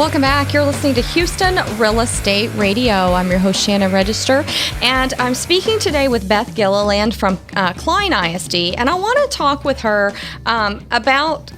Welcome back. You're listening to Houston Real Estate Radio. I'm your host, Shannon Register, and I'm speaking today with Beth Gilleland from Klein ISD, and I want to talk with her about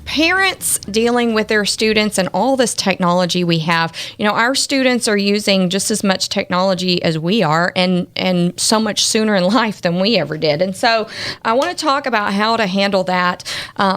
parents dealing with their students and all this technology we have. You know, our students are using just as much technology as we are, and so much sooner in life than we ever did. And so I want to talk about how to handle that.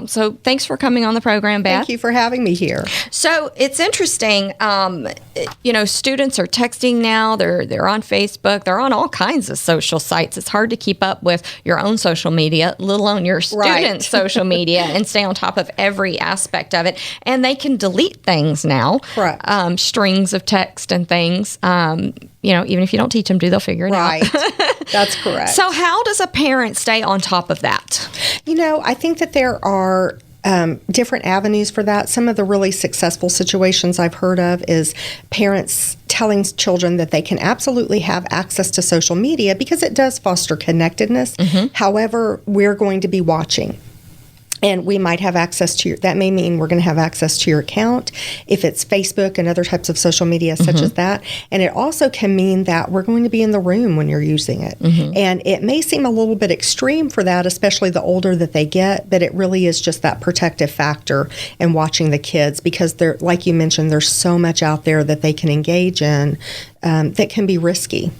So thanks for coming on the program, Beth. Thank you for having me here. So it's interesting, you know, students are texting now, they're on Facebook, they're on all kinds of social sites. It's hard to keep up with your own social media, let alone your students' social media, and stay on top of every aspect of it. And they can delete things now, strings of text and things. You know, even if you don't teach them, they'll figure it out. That's correct. So how does a parent stay on top of that? You know, I think that there are different avenues for that. Some of the really successful situations I've heard of is parents telling children that they can absolutely have access to social media because it does foster connectedness. However, we're going to be watching. And we might have access to that may mean we're going to have access to your account if it's Facebook and other types of social media such as that. And it also can mean that we're going to be in the room when you're using it. And it may seem a little bit extreme for that, especially the older that they get, but it really is just that protective factor in watching the kids because they're, like you mentioned, there's so much out there that they can engage in that can be risky.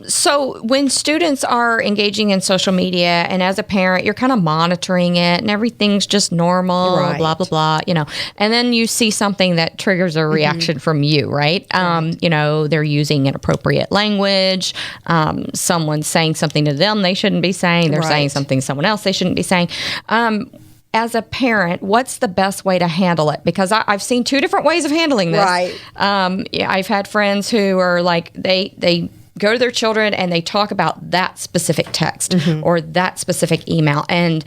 So when students are engaging in social media and as a parent, you're kind of monitoring it and everything's just normal, blah, blah, blah, you know, and then you see something that triggers a reaction from you, right? You know, they're using inappropriate language. Someone's saying something to them they shouldn't be saying. They're saying something to someone else they shouldn't be saying. As a parent, what's the best way to handle it? Because I've seen two different ways of handling this. I've had friends who are like, they go to their children and they talk about that specific text or that specific email. And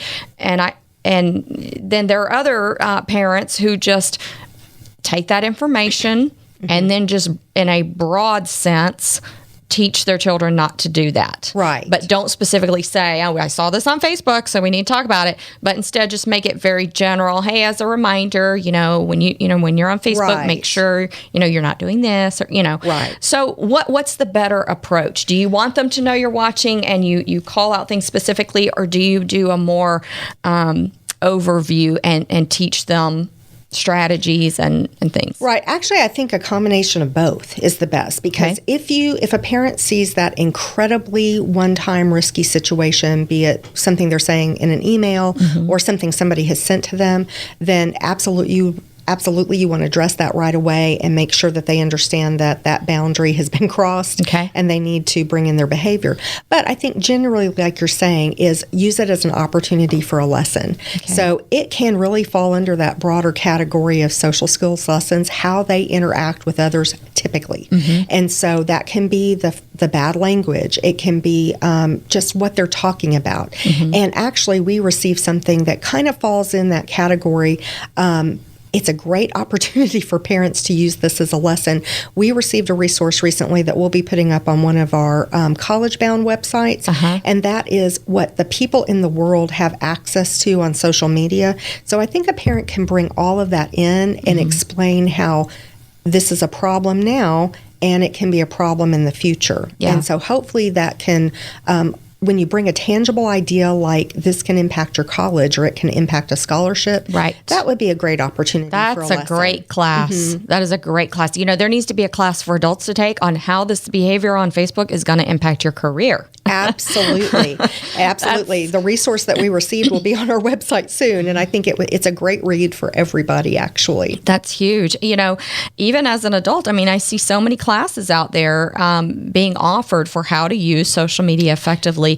then there are other parents who just take that information and then just in a broad sense teach their children not to do that. But don't specifically say, oh, I saw this on Facebook, so we need to talk about it. But instead just make it very general. Hey, as a reminder, when you're on Facebook, make sure, you're not doing this or, So what's the better approach? Do you want them to know you're watching and you call out things specifically, or do you do a more overview and teach them strategies and things? Actually, I think a combination of both is the best because if a parent sees that incredibly one-time risky situation, be it something they're saying in an email or something somebody has sent to them, then absolutely you want to address that right away and make sure that they understand that that boundary has been crossed and they need to bring in their behavior. But I think generally, like you're saying, is use it as an opportunity for a lesson. So it can really fall under that broader category of social skills lessons, how they interact with others typically. And so that can be the bad language. It can be just what they're talking about. And actually, we received something that kind of falls in that category. It's a great opportunity for parents to use this as a lesson. We received a resource recently that we'll be putting up on one of our college-bound websites, and that is what the people in the world have access to on social media. So I think a parent can bring all of that in and explain how this is a problem now, and it can be a problem in the future. And so hopefully that can when you bring a tangible idea like this can impact your college or it can impact a scholarship, that would be a great opportunity for a lesson. That's a great class. That is a great class. There needs to be a class for adults to take on how this behavior on Facebook is going to impact your career. Absolutely. The resource that we received will be on our website soon, and I think it's a great read for everybody, actually. That's huge. Even as an adult, I see so many classes out there being offered for how to use social media effectively,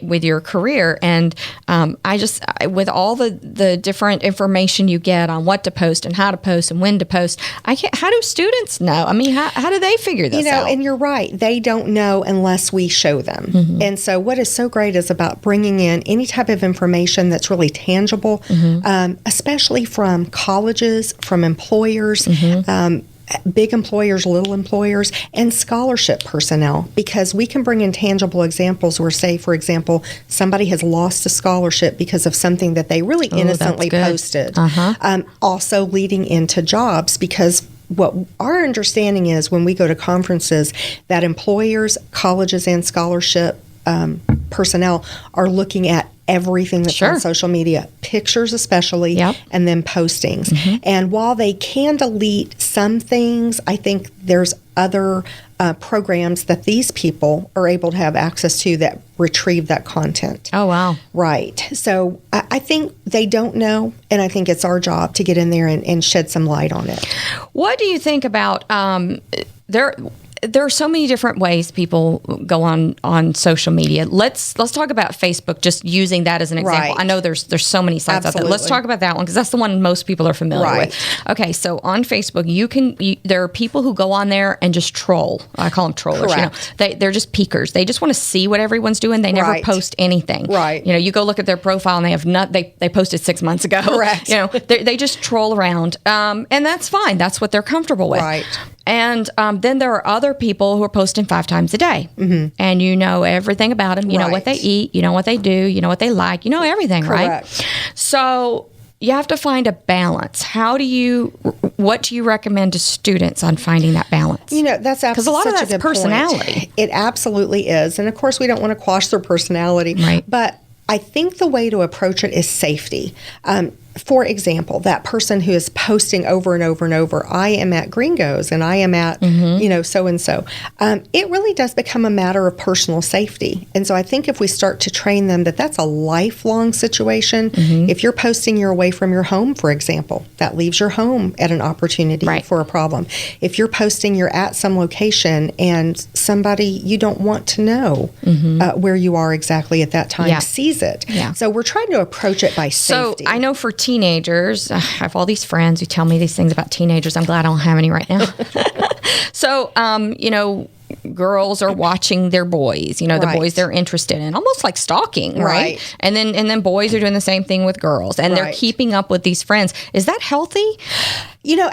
with your career. And with all the different information you get on what to post and how to post and when to post, how do students know? How do they figure this out? And you're right. They don't know unless we show them. And so what is so great is about bringing in any type of information that's really tangible, especially from colleges, from employers. big employers, little employers, and scholarship personnel, because we can bring in tangible examples where, say, for example, somebody has lost a scholarship because of something that they really innocently posted. Also leading into jobs, because what our understanding is when we go to conferences that employers, colleges, and scholarship personnel are looking at everything that's on social media, pictures especially, and then postings. And while they can delete some things, I think there's other programs that these people are able to have access to that retrieve that content. Oh, wow. Right. So I think they don't know, and I think it's our job to get in there and shed some light on it. What do you think about there are so many different ways people go on social media. Let's talk about Facebook, just using that as an example. Right. I know there's so many sites out there. Let's talk about that one, because that's the one most people are familiar with. Okay, so on Facebook, there are people who go on there and just troll. I call them trollers. Correct. They're just peekers. They just want to see what everyone's doing. They never post anything. Right. You go look at their profile and they have they posted 6 months ago. Correct. They just troll around, and that's fine. That's what they're comfortable with. Right. And then there are other people who are posting 5 times a day. And you know everything about them. You know what they eat. You know what they do. You know what they like. You know everything, Correct. right? So you have to find a balance. What do you recommend to students on finding that balance? That's absolutely, because a lot of that's personality. Point. It absolutely is. And of course, we don't want to quash their personality. Right. But I think the way to approach it is safety. For example, that person who is posting over and over and over, I am at Gringo's and I am at, so-and-so. It really does become a matter of personal safety. And so I think if we start to train them that's a lifelong situation. If you're posting you're away from your home, for example, that leaves your home at an opportunity for a problem. If you're posting you're at some location and somebody you don't want to know where you are exactly at that time sees it. So we're trying to approach it by safety. So I know for teenagers, I have all these friends who tell me these things about teenagers. I'm glad I don't have any right now. So, girls are watching their boys, the boys they're interested in, almost like stalking, right? And then boys are doing the same thing with girls, and they're keeping up with these friends. Is that healthy?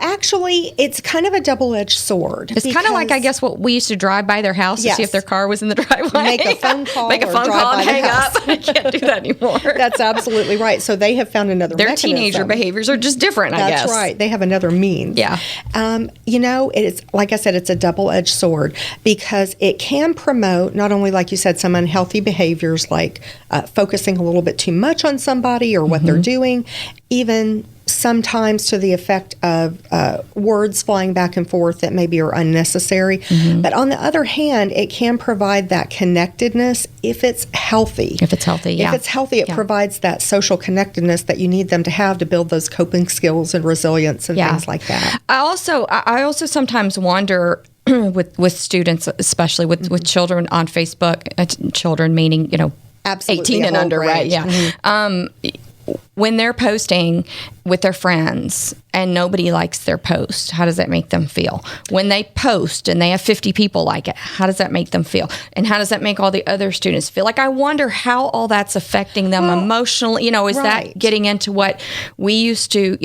Actually, it's kind of a double-edged sword. It's kind of like, I guess, what we used to drive by their house to see if their car was in the driveway. Make a phone call and hang up. I can't do that anymore. That's absolutely right. So they have found another mechanism. Their teenager behaviors are just different, I guess. That's right. They have another means. Yeah. It's like I said, it's a double-edged sword, because it can promote not only, like you said, some unhealthy behaviors like focusing a little bit too much on somebody or what they're doing, even sometimes to the effect of words flying back and forth that maybe are unnecessary. But on the other hand, it can provide that connectedness if it's healthy. If it's healthy, If it's healthy, it provides that social connectedness that you need them to have to build those coping skills and resilience and things like that. I also sometimes wonder with students, especially with children on Facebook, children meaning, Absolutely 18 and under, range. right? Yeah. When they're posting with their friends and nobody likes their post, how does that make them feel? When they post and they have 50 people like it, how does that make them feel? And how does that make all the other students feel? Like, I wonder how all that's affecting them emotionally. Is that getting into what we used to,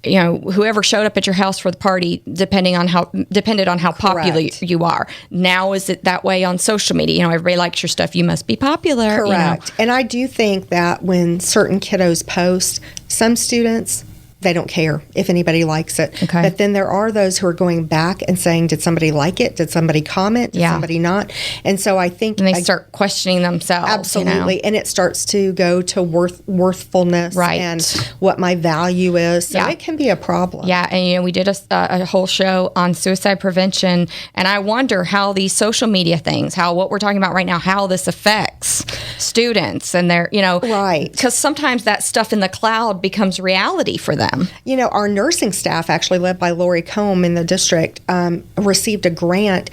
whoever showed up at your house for the party, depended on how popular you are. Now, is it that way on social media? Everybody likes your stuff. You must be popular. Correct. And I do think that when certain kiddos post, some students, they don't care if anybody likes it. Okay. But then there are those who are going back and saying, did somebody like it? Did somebody comment? Did somebody not? And so I think... And they start questioning themselves. Absolutely. And it starts to go to worthfulness and what my value is. So it can be a problem. Yeah. And, we did a whole show on suicide prevention. And I wonder how these social media things, what we're talking about right now, how this affects students and their, Right. Because sometimes that stuff in the cloud becomes reality for them. Our nursing staff, actually led by Lori Combe in the district, received a grant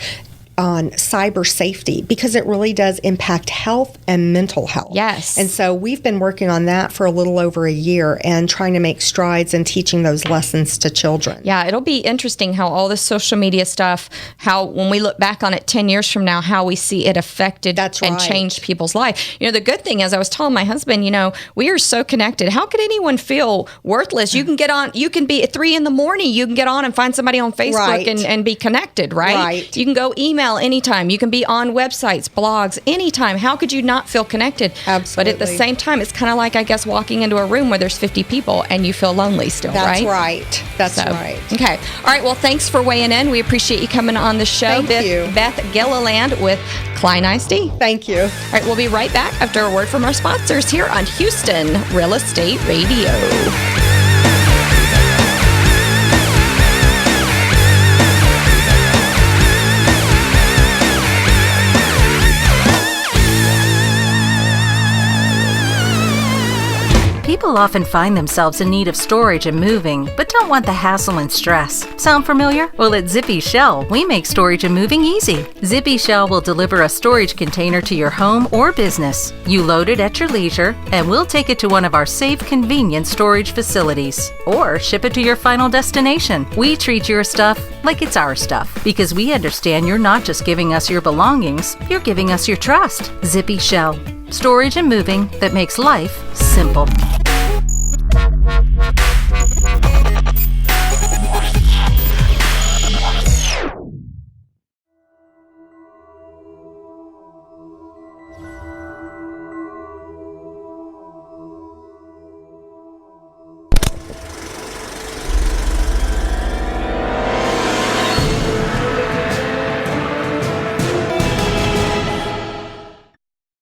on cyber safety because it really does impact health and mental health. Yes. And so we've been working on that for a little over a year and trying to make strides in teaching those lessons to children. Yeah, it'll be interesting how all this social media stuff, how when we look back on it 10 years from now, how we see it affected and changed people's life. You know, the good thing is I was telling my husband, you know, we are so connected. How could anyone feel worthless? You can get on, you can be at 3 a.m, you can get on and find somebody on Facebook and be connected, right? You can go email anytime. You can be on websites, blogs, anytime. How could you not feel connected? Absolutely. But at the same time, it's kind of like, I guess, walking into a room where there's 50 people and you feel lonely still, That's right? That's right. Okay. All right. Well, thanks for weighing in. We appreciate you coming on the show. Thank you. Beth Gilleland with Klein ISD. Thank you. All right. We'll be right back after a word from our sponsors here on Houston Real Estate Radio. People often find themselves in need of storage and moving, but don't want the hassle and stress. Sound familiar? Well, at Zippy Shell, we make storage and moving easy. Zippy Shell will deliver a storage container to your home or business. You load it at your leisure, and we'll take it to one of our safe, convenient storage facilities, or ship it to your final destination. We treat your stuff like it's our stuff, because we understand you're not just giving us your belongings, you're giving us your trust. Zippy Shell. Storage and moving that makes life simple.